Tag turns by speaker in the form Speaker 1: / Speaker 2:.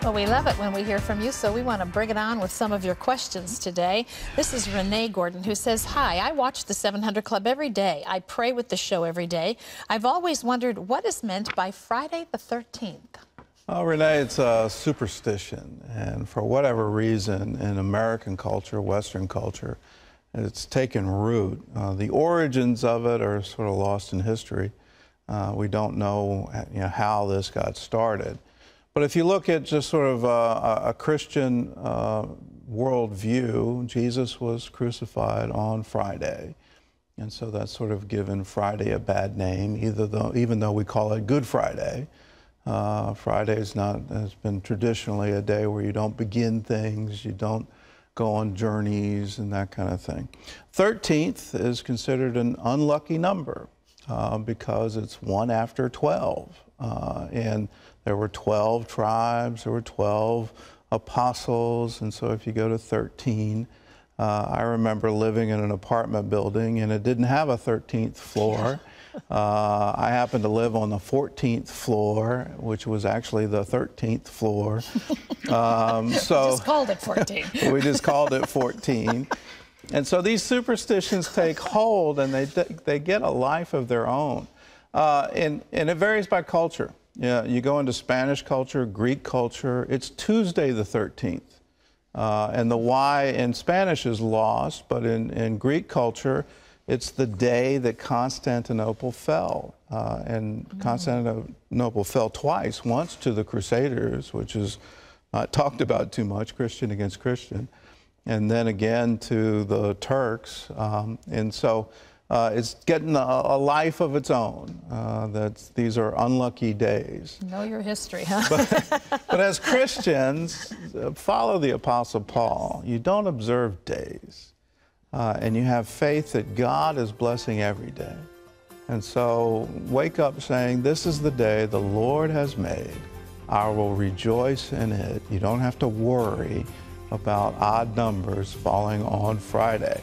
Speaker 1: Well, we love it when we hear from you, so we want to bring it on with some of your questions today. This is Renee Gordon, who says, "Hi, I watch the 700 Club every day. I pray with the show every day. I've always wondered what is meant by Friday the 13th.
Speaker 2: Renee, it's a superstition, and for whatever reason in American culture, Western culture, it's taken root. The origins of it are sort of lost in history. We don't know, how this got started. But if you look at just sort of a Christian worldview, Jesus was crucified on Friday. And so that's sort of given Friday a bad name, even though we call it Good Friday. Friday has been traditionally a day where you don't begin things, you don't go on journeys and that kind of thing. 13th is considered an unlucky number because it's 1 after 12. And there were 12 tribes, there were 12 apostles, and so if you go to 13, I remember living in an apartment building and it didn't have a 13th floor. I happened to live on the 14th floor, which was actually the 13th floor. So
Speaker 1: Just called it 14.
Speaker 2: We just called it 14. And so these superstitions take hold and they get a life of their own. And it varies by culture. You go into Spanish culture, Greek culture, it's Tuesday the 13th. And the Y in Spanish is lost, but in Greek culture, it's the day that Constantinople fell. And Constantinople fell twice, once to the Crusaders, which is not talked about too much, Christian against Christian, and then again to the Turks. And so it's getting a life of its own. These are unlucky days.
Speaker 1: Know your history, huh?
Speaker 2: But as Christians, follow the Apostle Paul. You don't observe days. And you have faith that God is blessing every day. And so wake up saying, this is the day the Lord has made. I will rejoice in it. You don't have to worry about odd numbers falling on Friday.